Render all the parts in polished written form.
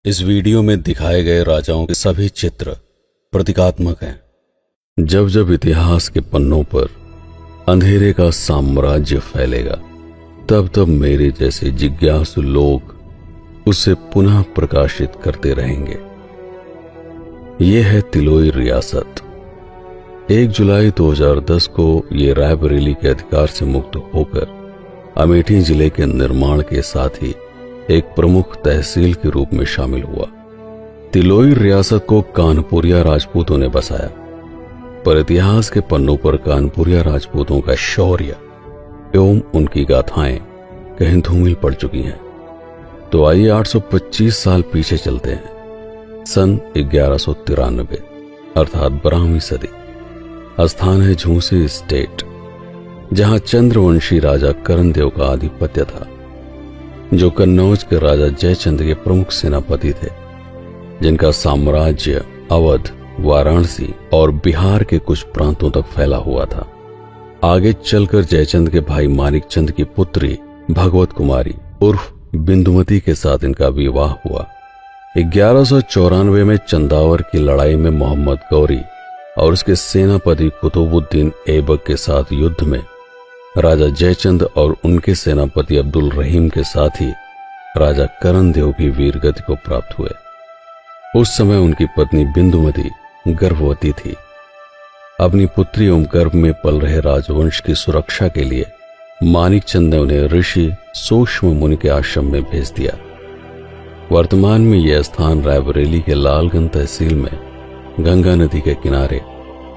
इस वीडियो में दिखाए गए राजाओं के सभी चित्र प्रतीकात्मक हैं। जब जब इतिहास के पन्नों पर अंधेरे का साम्राज्य फैलेगा, तब तब मेरे जैसे जिज्ञासु लोग उसे पुनः प्रकाशित करते रहेंगे। यह है तिलोई रियासत। 1 जुलाई 2010 को ये रायबरेली के अधिकार से मुक्त होकर अमेठी जिले के निर्माण के साथ ही एक प्रमुख तहसील के रूप में शामिल हुआ। तिलोई रियासत को कानपुरिया राजपूतों ने बसाया, पर इतिहास के पन्नों पर कानपुरिया राजपूतों का शौर्य एवं उनकी गाथाएं कहीं धूमिल पड़ चुकी हैं। तो आइए 825 साल पीछे चलते हैं। सन 1193 अर्थात 12वीं सदी। स्थान है झूसी स्टेट, जहां चंद्रवंशी राजा करणदेव का आधिपत्य था, जो कन्नौज के राजा जयचंद के प्रमुख सेनापति थे, जिनका साम्राज्य अवध, वाराणसी और बिहार के कुछ प्रांतों तक फैला हुआ था। आगे चलकर जयचंद के भाई मानिकचंद की पुत्री भगवत कुमारी उर्फ बिंदुमती के साथ इनका विवाह हुआ। 1194 में चंदावर की लड़ाई में मोहम्मद गौरी और उसके सेनापति कुतुबुद्दीन ऐबक के साथ युद्ध में राजा जयचंद और उनके सेनापति अब्दुल रहीम के साथ ही राजा करणदेव भी वीरगति को प्राप्त हुए। उस समय उनकी पत्नी बिंदुमती गर्भवती थी। अपनी पुत्री एवं गर्भ में पल रहे राजवंश की सुरक्षा के लिए मानिकचंद ने उन्हें ऋषि सूक्ष्म मुनि के आश्रम में भेज दिया। वर्तमान में यह स्थान रायबरेली के लालगंज तहसील में गंगा नदी के किनारे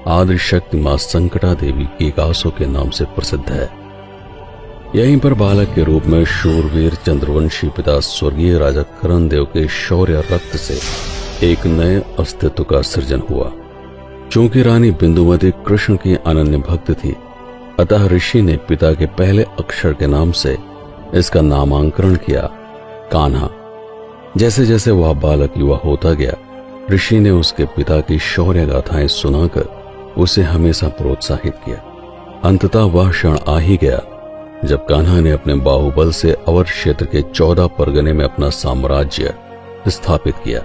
आदिशक्ति मां संकटा देवी की गासों के नाम से प्रसिद्ध है। यहीं पर बालक के रूप में शूरवीर चंद्रवंशी पिता स्वर्गीय राजा करणदेव के शौर्य रक्त से एक नए अस्तित्व का सृजन हुआ। चूंकि रानी बिंदुमती कृष्ण की अनन्य भक्त थी, अतः ऋषि ने पिता के पहले अक्षर के नाम से इसका नामांकरण किया, कान्हा। जैसे जैसे वह बालक युवा होता गया, ऋषि ने उसके पिता की शौर्य गाथाएं सुनाकर उसे हमेशा प्रोत्साहित किया। अंततः वह क्षण आ ही गया जब कान्हा ने अपने बाहुबल से अवध क्षेत्र के 14 परगने में अपना साम्राज्य स्थापित किया।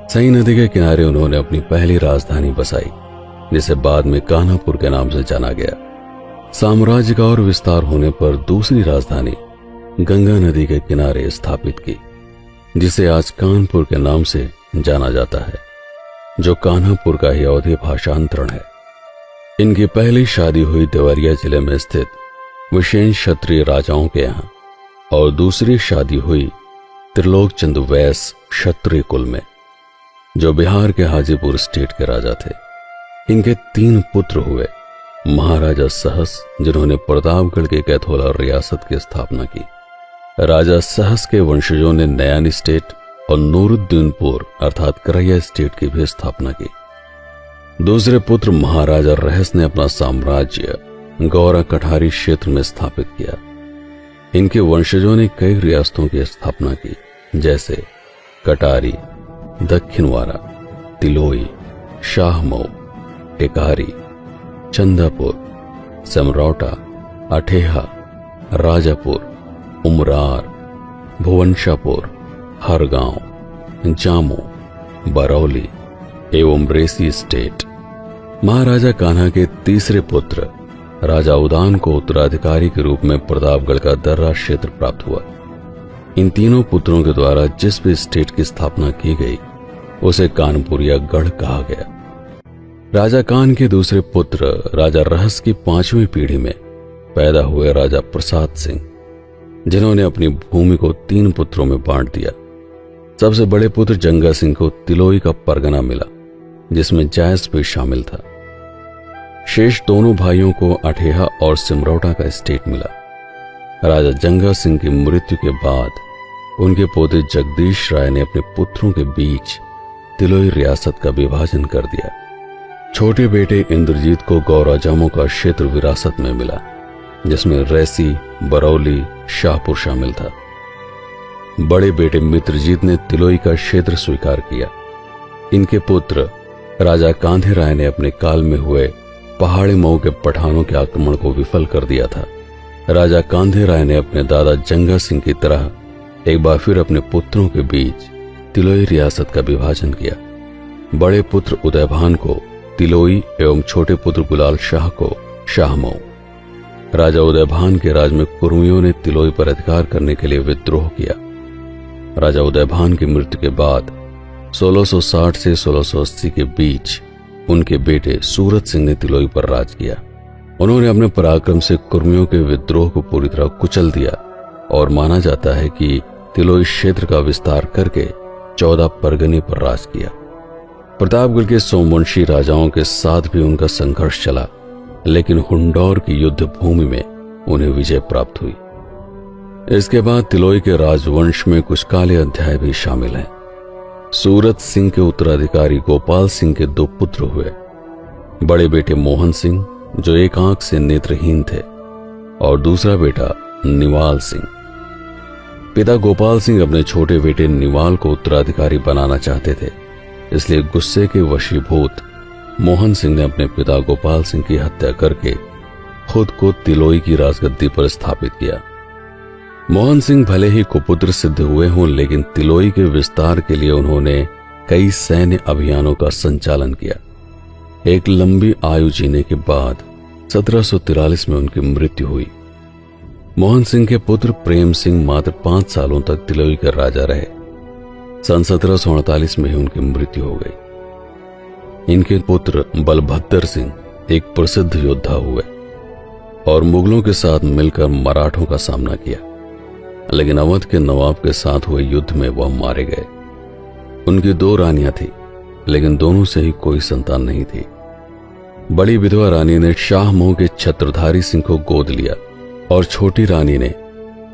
सई नदी के किनारे उन्होंने अपनी पहली राजधानी बसाई, जिसे बाद में कान्हापुर के नाम से जाना गया। साम्राज्य का और विस्तार होने पर दूसरी राजधानी गंगा नदी के किनारे स्थापित की, जिसे आज कानपुर के नाम से जाना जाता है, जो कान्हापुर का ही अवधी भाषांतरण है। इनकी पहली शादी हुई देवरिया जिले में स्थित विशेष क्षत्रिय राजाओं के यहाँ, और दूसरी शादी हुई त्रिलोक चंद वैश्य क्षत्रिय कुल में, जो बिहार के हाजीपुर स्टेट के राजा थे। इनके 3 पुत्र हुए। महाराजा सहस, जिन्होंने प्रतापगढ़ के कैथोला रियासत की स्थापना की। राजा सहस के वंशजों ने नयानी स्टेट और नूरुद्दीनपुर अर्थात करैया स्टेट की भी स्थापना की। दूसरे पुत्र महाराजा रहस ने अपना साम्राज्य गौरा कठारी क्षेत्र में स्थापित किया। इनके वंशजों ने कई रियासतों की स्थापना की, जैसे कटारी, दक्षिणवारा, तिलोई, शाहमऊ, टेकारी, चंदापुर, समरौटा, अठेहा, राजापुर, उमरार, भुवनशापुर, हरगांव, जामो, बरौली एवं रेसी स्टेट। महाराजा कान्हा के तीसरे पुत्र राजा उदान को उत्तराधिकारी के रूप में प्रतापगढ़ का दर्रा क्षेत्र प्राप्त हुआ। इन तीनों पुत्रों के द्वारा जिस भी स्टेट की स्थापना की गई, उसे कानपुरिया गढ़ कहा गया। राजा कान के दूसरे पुत्र राजा रहस की 5वीं पीढ़ी में पैदा हुए राजा प्रसाद सिंह, जिन्होंने अपनी भूमि को 3 पुत्रों में बांट दिया। सबसे बड़े पुत्र जंगा सिंह को तिलोई का परगना मिला, जिसमें जायस भी शामिल था। शेष दोनों भाइयों को अठेहा और सिमरौटा का स्टेट मिला। राजा जंगा सिंह की मृत्यु के बाद उनके पोते जगदीश राय ने अपने पुत्रों के बीच तिलोई रियासत का विभाजन कर दिया। छोटे बेटे इंद्रजीत को गौराजामों का क्षेत्र विरासत में मिला, जिसमें रैसी, बरौली, शाहपुर शामिल था। बड़े बेटे मित्रजीत ने तिलोई का क्षेत्र स्वीकार किया। इनके पुत्र राजा कांधे राय ने अपने काल में हुए पहाड़ी मऊ के पठानों के आक्रमण को विफल कर दिया था। राजा कांधे राय ने अपने दादा जंगा सिंह की तरह एक बार फिर अपने पुत्रों के बीच तिलोई रियासत का विभाजन किया। बड़े पुत्र उदयभान को तिलोई एवं छोटे पुत्र गुलाल शाह को शाहमऊ। राजा उदयभान के राज में कुर्मियों ने तिलोई पर अधिकार करने के लिए विद्रोह किया। राजा उदयभान की मृत्यु के बाद 1660 से 1680 के बीच उनके बेटे सूरत सिंह ने तिलोई पर राज किया। उन्होंने अपने पराक्रम से कुर्मियों के विद्रोह को पूरी तरह कुचल दिया और माना जाता है कि तिलोई क्षेत्र का विस्तार करके 14 परगने पर राज किया। प्रतापगढ़ के सोमवंशी राजाओं के साथ भी उनका संघर्ष चला, लेकिन हुंडौर की युद्ध भूमि में उन्हें विजय प्राप्त हुई। इसके बाद तिलोई के राजवंश में कुछ काले अध्याय भी शामिल हैं। सूरत सिंह के उत्तराधिकारी गोपाल सिंह के 2 पुत्र हुए। बड़े बेटे मोहन सिंह जो एक आंख से नेत्रहीन थे और दूसरा बेटा निवाल सिंह। पिता गोपाल सिंह अपने छोटे बेटे निवाल को उत्तराधिकारी बनाना चाहते थे, इसलिए गुस्से के वशीभूत मोहन सिंह ने अपने पिता गोपाल सिंह की हत्या करके खुद को तिलोई की राजगद्दी पर स्थापित किया। मोहन सिंह भले ही कुपुत्र सिद्ध हुए हों, लेकिन तिलोई के विस्तार के लिए उन्होंने कई सैन्य अभियानों का संचालन किया। एक लंबी आयु जीने के बाद 1743 में उनकी मृत्यु हुई। मोहन सिंह के पुत्र प्रेम सिंह मात्र 5 सालों तक तिलोई के राजा रहे। सन 1748 में ही उनकी मृत्यु हो गई। इनके पुत्र बलभद्र सिंह एक प्रसिद्ध योद्धा हुए और मुगलों के साथ मिलकर मराठों का सामना किया, लेकिन अवध के नवाब के साथ हुए युद्ध में वह मारे गए। उनकी 2 रानियां थी, लेकिन दोनों से ही कोई संतान नहीं थी। बड़ी विधवा रानी ने शाहमऊ के छत्रधारी सिंह को गोद लिया और छोटी रानी ने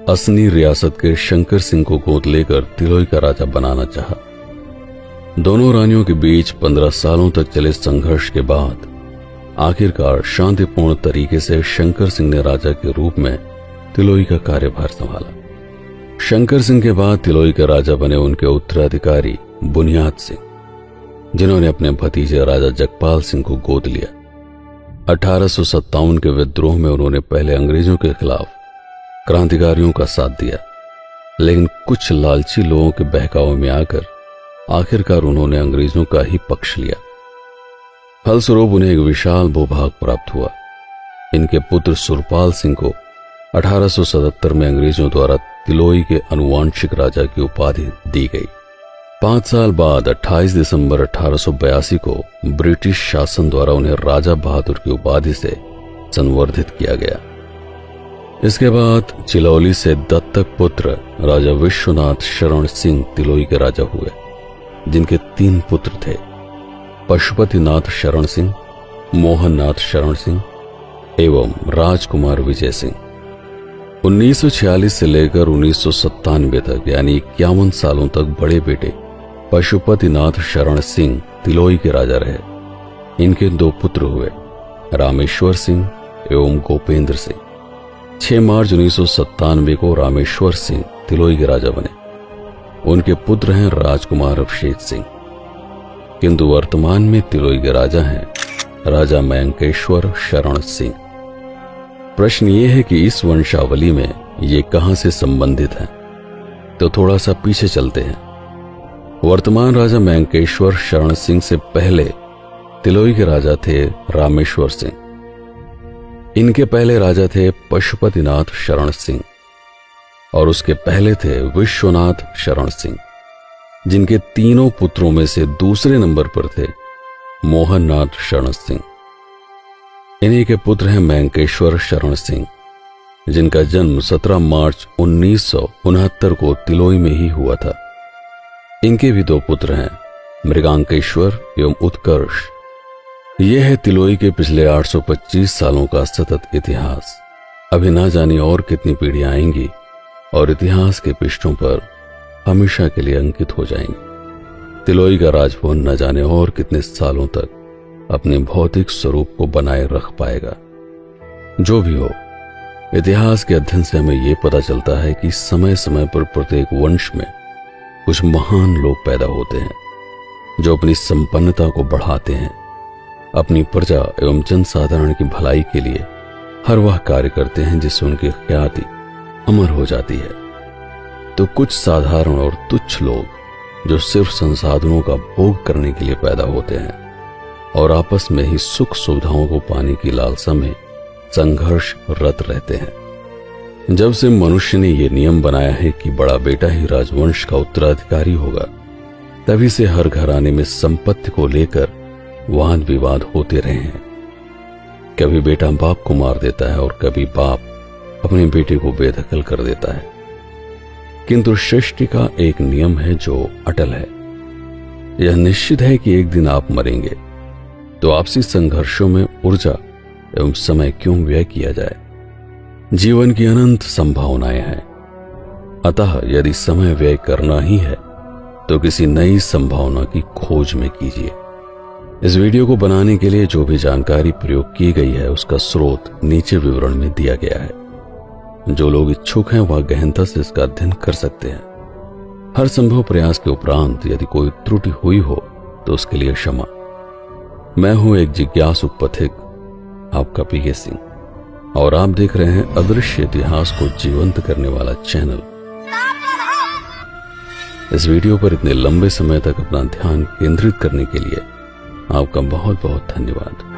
असनी रियासत के शंकर सिंह को गोद लेकर तिलोई का राजा बनाना चाहा। दोनों रानियों के बीच 15 सालों तक चले संघर्ष के बाद आखिरकार शांतिपूर्ण तरीके से शंकर सिंह ने राजा के रूप में तिलोई का कार्यभार संभाला। शंकर सिंह के बाद तिलोई के राजा बने उनके उत्तराधिकारी बुनियाद सिंह, जिन्होंने अपने भतीजे राजा जगपाल सिंह को गोद लिया। 1857 के विद्रोह में उन्होंने पहले अंग्रेजों के खिलाफ क्रांतिकारियों का साथ दिया, लेकिन कुछ लालची लोगों के बहकावे में आकर आखिरकार उन्होंने अंग्रेजों का ही पक्ष लिया। फलस्वरूप उन्हें एक विशाल भूभाग प्राप्त हुआ। इनके पुत्र सुरपाल सिंह को 1877 में अंग्रेजों द्वारा तिलोई के अनुवांशिक राजा की उपाधि दी गई। 5 साल बाद 28 दिसंबर 1882 को ब्रिटिश शासन द्वारा उन्हें राजा बहादुर की उपाधि से संवर्धित किया गया। इसके बाद चिलौली से दत्तक पुत्र राजा विश्वनाथ शरण सिंह तिलोई के राजा हुए, जिनके 3 पुत्र थे, पशुपतिनाथ शरण सिंह, मोहननाथ शरण सिंह एवं राजकुमार विजय सिंह। 1946 से लेकर 1997 तक यानी 51 सालों तक बड़े बेटे पशुपतिनाथ शरण सिंह तिलोई के राजा रहे। इनके 2 पुत्र हुए, रामेश्वर सिंह एवं गोपेंद्र सिंह। 6 मार्च 1997 को रामेश्वर सिंह तिलोई के राजा बने। उनके पुत्र हैं राजकुमार अभिषेक सिंह, किंतु वर्तमान में तिलोई के राजा हैं राजा मयंकेश्वर शरण सिंह। प्रश्न ये है कि इस वंशावली में ये कहां से संबंधित हैं, तो थोड़ा सा पीछे चलते हैं। वर्तमान राजा मयंकेश्वर शरण सिंह से पहले तिलोई के राजा थे रामेश्वर सिंह। इनके पहले राजा थे पशुपतिनाथ शरण सिंह और उसके पहले थे विश्वनाथ शरण सिंह, जिनके 3 पुत्रों में से दूसरे नंबर पर थे मोहननाथ शरण सिंह। इन्हीं के पुत्र हैं मयंकेश्वर शरण सिंह, जिनका जन्म 17 मार्च 1969 को तिलोई में ही हुआ था। इनके भी 2 पुत्र हैं, मृगांकेश्वर एवं उत्कर्ष। यह है तिलोई के पिछले 825 सालों का सतत इतिहास। अभी ना जाने और कितनी पीढ़ियां आएंगी और इतिहास के पृष्ठों पर हमेशा के लिए अंकित हो जाएंगी। तिलोई का राजभवन न जाने और कितने सालों तक अपने भौतिक स्वरूप को बनाए रख पाएगा। जो भी हो, इतिहास के अध्ययन से हमें यह पता चलता है कि समय समय पर प्रत्येक वंश में कुछ महान लोग पैदा होते हैं, जो अपनी संपन्नता को बढ़ाते हैं, अपनी प्रजा एवं जनसाधारण की भलाई के लिए हर वह कार्य करते हैं जिससे उनकी ख्याति अमर हो जाती है। तो कुछ साधारण और तुच्छ लोग जो सिर्फ संसाधनों का भोग करने के लिए पैदा होते हैं और आपस में ही सुख सुविधाओं को पाने की लालसा में संघर्षरत रहते हैं। जब से मनुष्य ने यह नियम बनाया है कि बड़ा बेटा ही राजवंश का उत्तराधिकारी होगा, तभी से हर घराने में संपत्ति को लेकर वाद विवाद होते रहे हैं। कभी बेटा बाप को मार देता है और कभी बाप अपने बेटे को बेदखल कर देता है। किंतु सृष्टि का एक नियम है जो अटल है। यह निश्चित है कि एक दिन आप मरेंगे, तो आपसी संघर्षों में ऊर्जा एवं समय क्यों व्यय किया जाए। जीवन की अनंत संभावनाएं हैं, अतः यदि समय व्यय करना ही है तो किसी नई संभावना की खोज में कीजिए। इस वीडियो को बनाने के लिए जो भी जानकारी प्रयोग की गई है उसका स्रोत नीचे विवरण में दिया गया है। जो लोग इच्छुक हैं वह गहनता से इसका अध्ययन कर सकते हैं। हर संभव प्रयास के उपरांत यदि कोई त्रुटि हुई हो तो उसके लिए क्षमा। मैं हूं एक जिज्ञासु पथिक, आपका पीके सिंह, और आप देख रहे हैं अदृश्य इतिहास को जीवंत करने वाला चैनल। इस वीडियो पर इतने लंबे समय तक अपना ध्यान केंद्रित करने के लिए आपका बहुत बहुत धन्यवाद।